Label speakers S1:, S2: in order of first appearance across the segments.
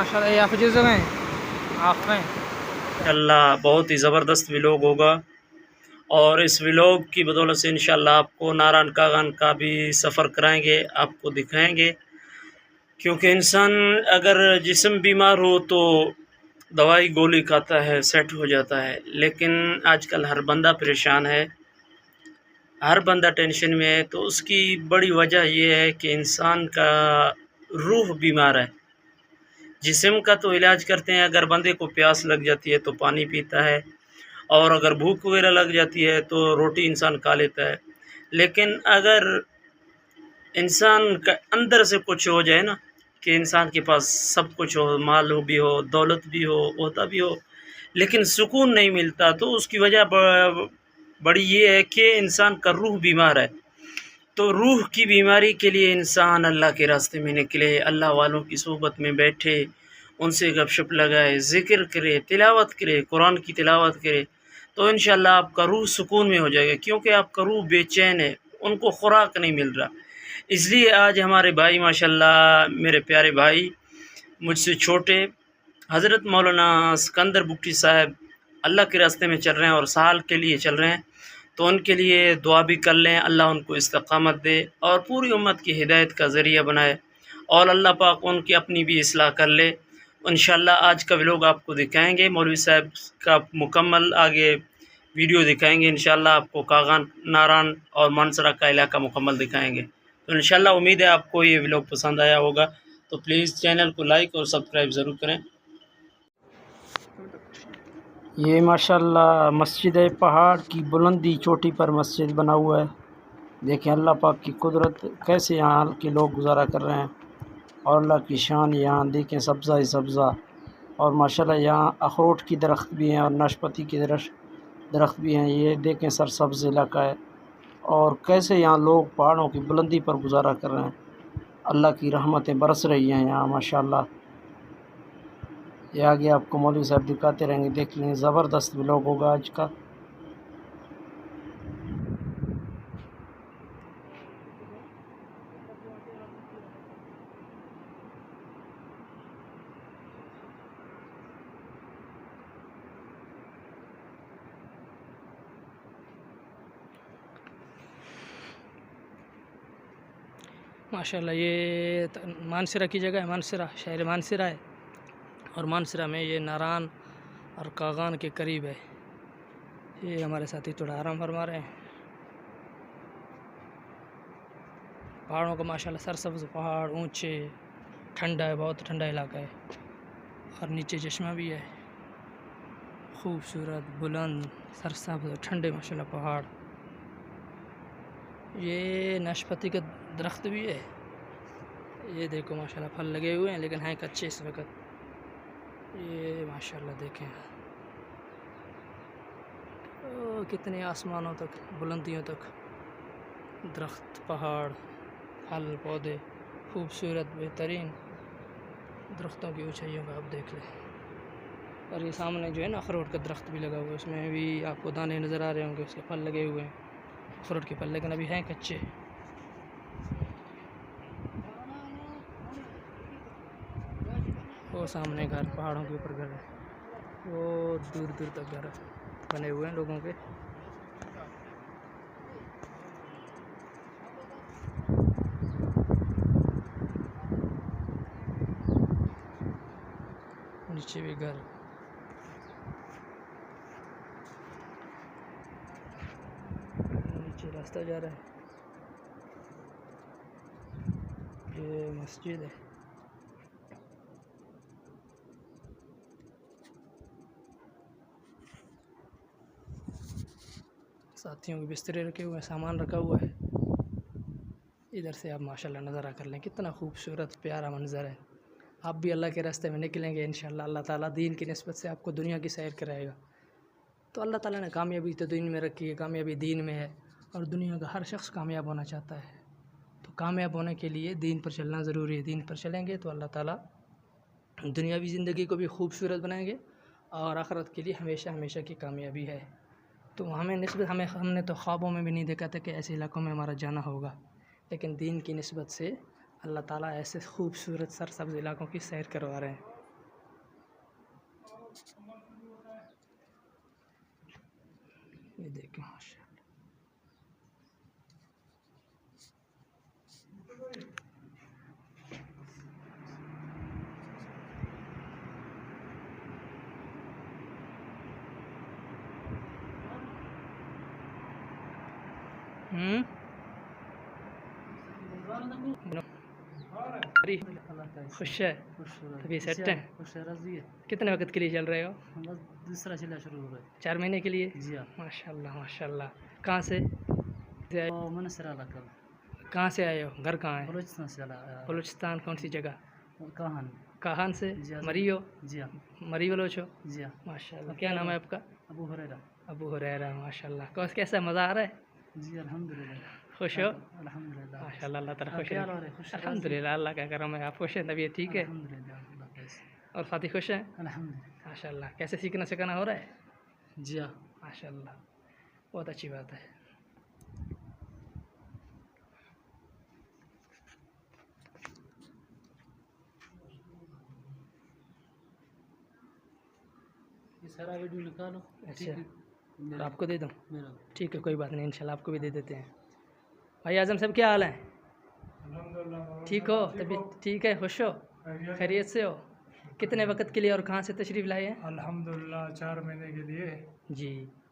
S1: माशाल्लाह ये आप जिस जगह आप में
S2: अल्लाह बहुत ही ज़बरदस्त व्लॉग होगा और इस व्लॉग की बदौलत से इंशाल्लाह आपको नारायण कागान का भी सफ़र कराएंगे, आपको दिखाएंगे। क्योंकि इंसान अगर जिस्म बीमार हो तो दवाई गोली खाता है, सेट हो जाता है, लेकिन आजकल हर बंदा परेशान है, हर बंदा टेंशन में है। तो उसकी बड़ी वजह ये है कि इंसान का रूह बीमार है। जिस्म का तो इलाज करते हैं, अगर बंदे को प्यास लग जाती है तो पानी पीता है, और अगर भूख वगैरह लग जाती है तो रोटी इंसान खा लेता है। लेकिन अगर इंसान का अंदर से कुछ हो जाए ना, कि इंसान के पास सब कुछ हो, माल हो भी हो, दौलत भी हो, ओहदा भी हो, लेकिन सुकून नहीं मिलता, तो उसकी वजह बड़ी ये है कि इंसान का रूह बीमार है। तो रूह की बीमारी के लिए इंसान अल्लाह के रास्ते में निकले, अल्लाह वालों की सोबत में बैठे, उनसे गपशप लगाए, ज़िक्र करे, तिलावत करे, कुरान की तिलावत करे, तो इंशाअल्लाह आपका रूह सुकून में हो जाएगा। क्योंकि आपका रूह बेचैन है, उनको खुराक नहीं मिल रहा। इसलिए आज हमारे भाई माशाअल्लाह, मेरे प्यारे भाई, मुझसे छोटे, हज़रत मौलाना सिकंदर बुक्टी साहब अल्लाह के रास्ते में चल रहे हैं और साल के लिए चल रहे हैं। तो उनके लिए दुआ भी कर लें, अल्लाह उनको इस्तक़ामत दे और पूरी उम्मत की हिदायत का ज़रिया बनाए, और अल्लाह पाक उनकी अपनी भी इस्लाह कर ले। इंशाअल्लाह आज का व्लॉग आपको दिखाएँगे, मौलवी साहब का मुकम्मल आगे वीडियो दिखाएँगे। इंशाअल्लाह आपको कागान, नारान और मानसरा का इलाका मुकम्मल दिखाएँगे। तो इंशाअल्लाह उम्मीद है आपको ये व्लॉग पसंद आया होगा। तो प्लीज़ चैनल को लाइक और सब्सक्राइब ज़रूर करें।
S1: ये माशाल्लाह मस्जिद है, पहाड़ की बुलंदी चोटी पर मस्जिद बना हुआ है। देखें अल्लाह पाक की कुदरत, कैसे यहाँ के लोग गुजारा कर रहे हैं, और अल्लाह की शान। यहाँ देखें सब्ज़ा ही सब्ज़ा, और माशाल्लाह यहाँ अखरोट की दरख्त भी हैं और नाशपाती की दरख्त भी हैं। ये देखें सरसब्ज़ इलाका है, और कैसे यहाँ लोग पहाड़ों की बुलंदी पर गुजारा कर रहे हैं। अल्लाह की रहमतें बरस रही हैं यहाँ माशाल्लाह। ये आगे आपको मौलवी साहब दिखाते रहेंगे, देख लें, ज़बरदस्त व्लॉग होगा आज का। माशाल्लाह ये मानसरा की जगह है, मानसरा शहर मानसरा है, और मानसरा में ये नारान और कागान के करीब है। ये हमारे साथी थोड़ा आराम फरमा रहे हैं। पहाड़ों का माशाल्लाह सरसब्ज़ पहाड़, ऊंचे, ठंडा है, बहुत ठंडा इलाका है, और नीचे चश्मा भी है। खूबसूरत, बुलंद, सरसब्ज़, ठंडे माशाल्लाह पहाड़। ये नाशपाती का दरख्त भी है। ये देखो माशाल्लाह फल लगे हुए हैं, लेकिन हैं कच्चे इस वक्त। ये माशाल्लाह देखें, कितने आसमानों तक, बुलंदियों तक दरख्त, पहाड़, फल, पौधे, खूबसूरत, बेहतरीन दरख्तों की ऊंचाइयों का आप देख लें। और ये सामने जो है ना अखरोट का दरख्त भी लगा हुआ है, उसमें भी आपको दाने नज़र आ रहे होंगे, उसके फल लगे हुए हैं, अखरोट के फल, लेकिन अभी हैं कच्चे। वो सामने घर, पहाड़ों के ऊपर घर है, वो दूर दूर तक घर बने हुए हैं लोगों के। नीचे भी घर, नीचे रास्ता जा रहा है। ये मस्जिद है। साथियों के बिस्तरे रखे हुए हैं, सामान रखा हुआ है। इधर से आप माशाल्लाह नज़ारा कर लें, कितना खूबसूरत प्यारा मंज़र है। आप भी अल्लाह के रास्ते में निकलेंगे इंशाअल्लाह, अल्लाह ताला दीन की निस्बत से आपको दुनिया की सैर कराएगा। तो अल्लाह ताला ने कामयाबी तो दीन में रखी है, कामयाबी दीन में है, और दुनिया का हर शख्स कामयाब होना चाहता है। तो कामयाब होने के लिए दीन पर चलना ज़रूरी है। दीन पर चलेंगे तो अल्लाह ताला दुनियावी ज़िंदगी को भी खूबसूरत बनाएंगे, और आखिरत के लिए हमेशा हमेशा की कामयाबी है। तो हमने तो ख्वाबों में भी नहीं देखा था कि ऐसे इलाकों में हमारा जाना होगा, लेकिन दीन की निस्बत से अल्लाह ताला ऐसे खूबसूरत सरसब्ज़ इलाकों की सैर करवा रहे हैं। ये देखें माशाल्लाह। नो। अरे, खुश है, अभी सेट है। कितने वक्त के लिए चल रहे हो?
S3: बस दूसरा चला शुरू हो गया।
S1: 4 महीने के लिए?
S3: जी हाँ।
S1: माशाल्लाह माशाल्लाह। कहाँ से?
S3: मनसर आला
S1: कहाँ से आए हो? घर कहाँ है?
S3: बलूचिस्तान से आला।
S1: बलूचिस्तान कौन सी जगह?
S3: कहान।
S1: कहान से?
S3: जी हाँ।
S1: मरी हो?
S3: जी हाँ।
S1: मरी बलोच हो?
S3: जी हाँ।
S1: माशाल्लाह। क्या नाम है आपका?
S3: अबू हुरैरा।
S1: अबू हुरैरा। माशाल्लाह। कैसा मज़ा आ रहा है?
S3: जी अल्हम्दुलिल्लाह।
S1: खुश हो?
S3: अल्हम्दुलिल्लाह।
S1: माशाल्लाह अल्लाह ताला खुश
S3: क्या
S1: है।
S3: हो रहा है? खुश
S1: अल्हम्दुलिल्लाह अल्लाह का करम है। आप खुश हैं? तबीयत ठीक है?
S3: अल्हम्दुलिल्लाह।
S1: और साथी खुश हैं?
S3: अल्हम्दुलिल्लाह।
S1: माशाल्लाह। कैसे सीखना सिखाना हो रहा है?
S3: जी हाँ।
S1: माशाल्लाह, बहुत अच्छी बात है।
S3: ये सारा वीडियो निकालो।
S1: अच्छा, और आपको दे दूँ?
S3: मेरा
S1: ठीक है, कोई बात नहीं, इंशाल्लाह आपको भी दे देते हैं। भाई आज़म साहब क्या हाल है? ठीक हो? तबीयत ठीक है? खुश हो? खैरियत से हो? कितने वक्त के लिए और कहाँ से तशरीफ़ लाए हैं?
S4: अल्हम्दुलिल्लाह 4 महीने के लिए
S1: जी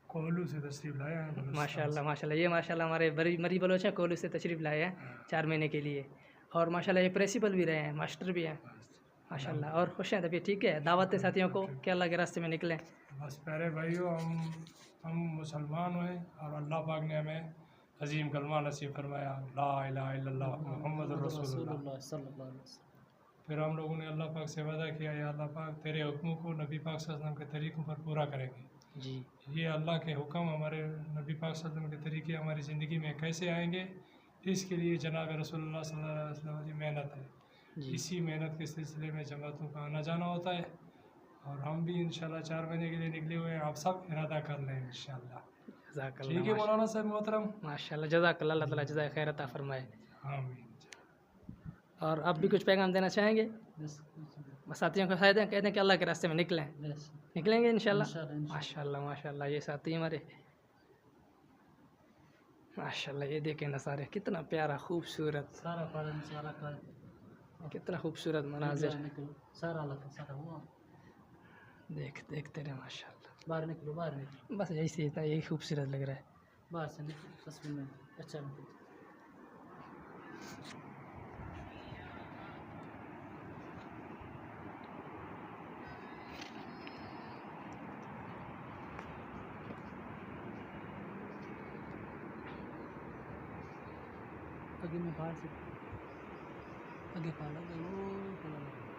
S4: कोहलू से तशरीफ़ लाए हैं बलूचिस्तान
S1: माशाल्लाह माशाल्लाह। ये माशाल्लाह हमारे मरी बलोच हैं, कोहलू से तशरीफ़ लाए हैं 4 महीने के लिए। और माशाल्लाह ये प्रिंसिपल भी रहे हैं, मास्टर भी हैं माशाल्लाह। और खुश हैं? तबीयत ठीक है? दावत है साथियों को कि अल्लाह के रास्ते में निकलें।
S4: बस प्यारे भाइयों, हम मुसलमान हैं और अल्लाह पाक ने हमें अजीम कलमा नसीब फरमाया, ला इलाहा इल्लल्लाह मुहम्मद रसूलुल्लाह।
S3: सल्लल्लाहु अलैहि वसल्लम।
S4: फिर हम लोगों ने अल्लाह पाक से वादा किया, या अल्लाह पाक तेरे हुक्मों को नबी पाक सल्लल्लाहु अलैहि वसल्लम के तरीक़ों पर पूरा करेंगे।
S1: जी
S4: ये अल्लाह के हुक्म हमारे नबी पाक सल्लल्लाहु अलैहि वसल्लम के तरीके हमारी ज़िंदगी में कैसे आएंगे, इसके लिए जनाब रसूलुल्लाह सल्लल्लाहु अलैहि वसल्लम की मेहनत है।
S1: जी
S4: इसी मेहनत के सिलसिले में जमातों का आना जाना होता है और हम भी इंशाल्लाह 4 महीने के लिए निकले हुए हैं। आप सब इरादा कर लें इंशाल्लाह। ठीक है मौलाना साहब मोहतरम।
S1: माशाल्लाह जज़ाकल्लाह, अल्लाह ताला जज़ाए खैर अता फरमाए।
S4: आमीन।
S1: और अब भी कुछ पैगाम देना चाहेंगे? बस साथियों को कहते हैं कि अल्लाह के रास्ते में निकलें, निकलेंगे इंशाल्लाह। माशाल्लाह माशाल्लाह। ये साथी हमारे माशाल्लाह, ये देखें नज़ारे कितना प्यारा खूबसूरत,
S3: सारा पालन सारा का
S1: कितना खूबसूरत मनाजिर
S3: सारा लगा सारा हुआ।
S1: देखते रहे माशाल्लाह।
S3: बाहर निकलो बाहर निकलो।
S1: बस यही इतना यही खूबसूरत लग रहा है।
S3: बाहर से निकलो तस्वीर में अच्छा निकलो। आगे में बाहर से आगे काला वो